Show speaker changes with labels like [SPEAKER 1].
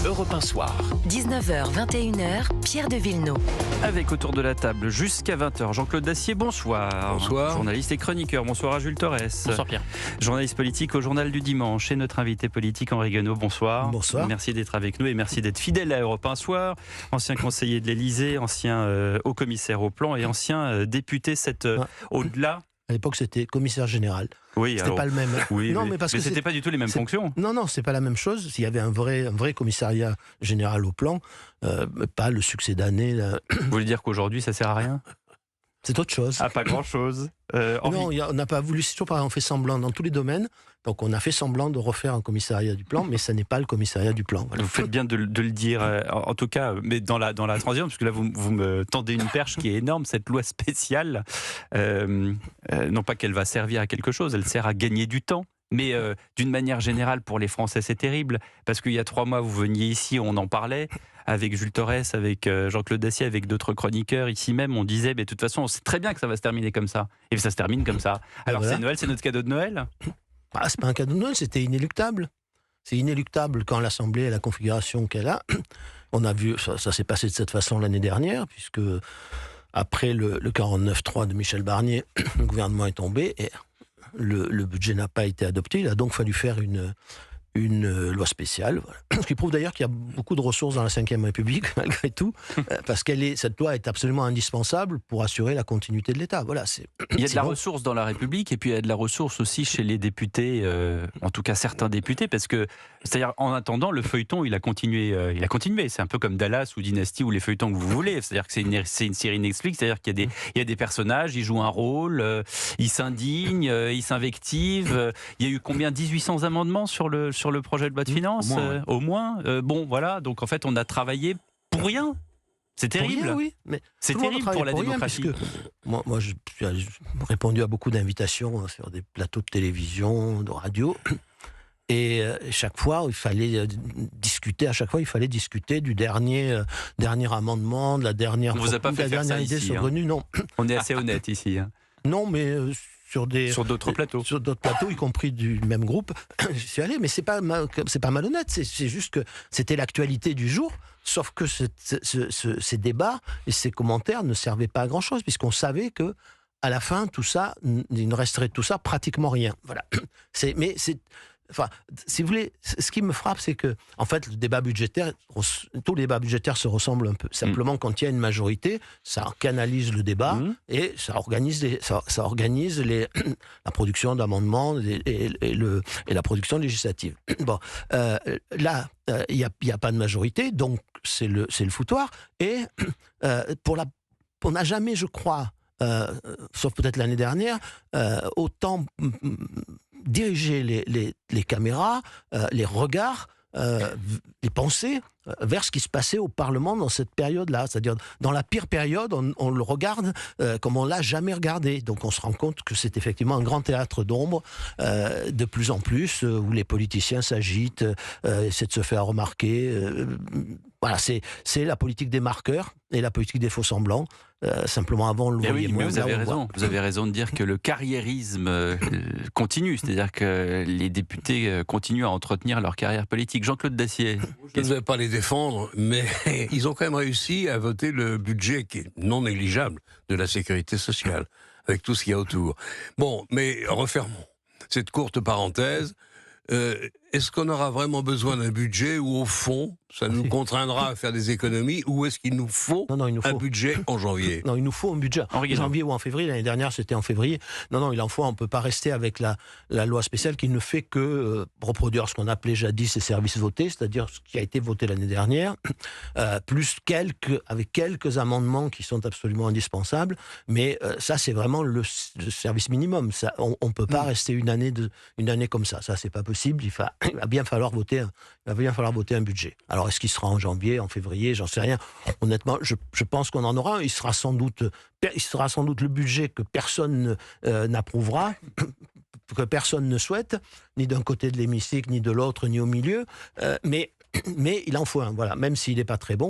[SPEAKER 1] Europe 1 Soir.
[SPEAKER 2] 19h, 21h, Pierre de Villeneuve.
[SPEAKER 3] Avec autour de la table jusqu'à 20h, Jean-Claude Dacier, bonsoir.
[SPEAKER 4] Bonsoir.
[SPEAKER 3] Journaliste et chroniqueur, bonsoir à Jules Torres.
[SPEAKER 1] Bonsoir Pierre.
[SPEAKER 3] Journaliste politique au Journal du Dimanche. Et notre invité politique Henri Guenaud, bonsoir.
[SPEAKER 4] Bonsoir.
[SPEAKER 3] Merci d'être avec nous et merci d'être fidèle à Europe 1 Soir. Ancien conseiller de l'Élysée, ancien haut commissaire au plan et ancien député au-delà.
[SPEAKER 4] À l'époque, c'était commissaire général.
[SPEAKER 3] Oui,
[SPEAKER 4] C'était pas le même.
[SPEAKER 3] Oui,
[SPEAKER 4] non,
[SPEAKER 3] mais
[SPEAKER 4] parce que
[SPEAKER 3] c'était pas du tout les mêmes fonctions.
[SPEAKER 4] Non, c'est pas la même chose. S'il y avait un vrai commissariat général au plan, pas le succès d'année.
[SPEAKER 3] Vous voulez dire qu'aujourd'hui, ça sert à rien ?
[SPEAKER 4] C'est autre chose.
[SPEAKER 3] Ah, pas grand-chose.
[SPEAKER 4] Non, on n'a pas voulu. C'est toujours pareil. On fait semblant dans tous les domaines. Donc, on a fait semblant de refaire un commissariat du plan, mais ça n'est pas le commissariat du plan. Voilà.
[SPEAKER 3] Vous faites bien de le dire, en tout cas, mais dans la transition, parce que là, vous me tendez une perche qui est énorme, cette loi spéciale. Non pas qu'elle va servir à quelque chose, elle sert à gagner du temps. Mais d'une manière générale, pour les Français, c'est terrible. Parce qu'il y a 3 mois, vous veniez ici, on en parlait, avec Jules Torres, avec Jean-Claude Dacier, avec d'autres chroniqueurs. Ici même, on disait, mais de toute façon, on sait très bien que ça va se terminer comme ça. Et ça se termine comme ça. Alors
[SPEAKER 4] voilà.
[SPEAKER 3] C'est Noël, c'est notre cadeau de Noël ?
[SPEAKER 4] C'est pas un cadeau de Noël, c'était inéluctable. C'est inéluctable quand l'Assemblée a la configuration qu'elle a. On a vu, ça s'est passé de cette façon l'année dernière, puisque après le 49-3 de Michel Barnier, le gouvernement est tombé et le budget n'a pas été adopté. Il a donc fallu faire une loi spéciale. Voilà. Ce qui prouve d'ailleurs qu'il y a beaucoup de ressources dans la Ve République, malgré tout, parce cette loi est absolument indispensable pour assurer la continuité de l'État. Voilà,
[SPEAKER 3] il y a de la ressource dans la République, et puis il y a de la ressource aussi chez les députés, en tout cas certains députés, parce que, c'est-à-dire, en attendant, le feuilleton, il a continué. C'est un peu comme Dallas ou Dynasty ou les feuilletons que vous voulez. C'est-à-dire que c'est une série Netflix, c'est-à-dire qu'il y a des personnages, ils jouent un rôle, ils s'indignent, ils s'invectivent. Il y a eu combien ? 1800 amendements sur le projet de loi de finances, au moins. Bon, voilà. Donc en fait, on a travaillé pour rien. C'est terrible.
[SPEAKER 4] Pour rien, oui, mais
[SPEAKER 3] c'est terrible pour la démocratie.
[SPEAKER 4] Moi, j'ai répondu à beaucoup d'invitations sur des plateaux de télévision, de radio. Et chaque fois, il fallait discuter du dernier amendement, de la dernière,
[SPEAKER 3] on vous a pas fait faire ça
[SPEAKER 4] idée
[SPEAKER 3] ici,
[SPEAKER 4] sauvenue. Non.
[SPEAKER 3] On est assez honnête ici.
[SPEAKER 4] Non, mais sur
[SPEAKER 3] d'autres plateaux.
[SPEAKER 4] Sur d'autres plateaux, y compris du même groupe, j'y suis allé, mais c'est pas malhonnête, c'est juste que c'était l'actualité du jour, sauf que ces débats et ces commentaires ne servaient pas à grand-chose, puisqu'on savait que à la fin, tout ça, il ne resterait de tout ça pratiquement rien. Voilà. Enfin, si vous voulez, ce qui me frappe, c'est que, en fait, tous les débats budgétaires se ressemblent un peu. Simplement, quand il y a une majorité, ça canalise le débat et ça organise la production d'amendements et la production législative. Bon, là, il n'y a pas de majorité, donc c'est le foutoir. Et on n'a jamais, je crois, sauf peut-être l'année dernière, autant diriger les caméras, les regards, les pensées vers ce qui se passait au Parlement dans cette période-là. C'est-à-dire, dans la pire période, on le regarde comme on ne l'a jamais regardé. Donc on se rend compte que c'est effectivement un grand théâtre d'ombre, de plus en plus, où les politiciens s'agitent, essaient de se faire remarquer. Voilà, c'est la politique des marqueurs et la politique des faux-semblants. Simplement, avant, on le voyait moins.
[SPEAKER 3] Mais vous avez raison. Vous avez raison de dire que le carriérisme continue. C'est-à-dire que les députés continuent à entretenir leur carrière politique. Jean-Claude Dacier.
[SPEAKER 5] Je ne vais pas les défendre, mais ils ont quand même réussi à voter le budget qui est non négligeable de la sécurité sociale, avec tout ce qu'il y a autour. Bon, mais refermons cette courte parenthèse. Est-ce qu'on aura vraiment besoin d'un budget ou au fond, ça nous contraindra à faire des économies, ou est-ce qu'il nous faut un budget en janvier ?
[SPEAKER 4] Non, il nous faut un budget. En janvier ou en février. L'année dernière, c'était en février. Non, il en faut. On ne peut pas rester avec la loi spéciale qui ne fait que reproduire ce qu'on appelait jadis les services votés, c'est-à-dire ce qui a été voté l'année dernière, plus avec quelques amendements qui sont absolument indispensables. Mais ça, c'est vraiment le service minimum. Ça, on ne peut pas rester une année comme ça. Ça, c'est pas possible. Il va bien falloir voter un budget. Alors, est-ce qu'il sera en janvier, en février ? J'en sais rien. Honnêtement, je pense qu'on en aura un. Il sera sans doute le budget que personne n'approuvera, que personne ne souhaite, ni d'un côté de l'hémicycle, ni de l'autre, ni au milieu. Mais il en faut un. Voilà. Même s'il n'est pas très bon.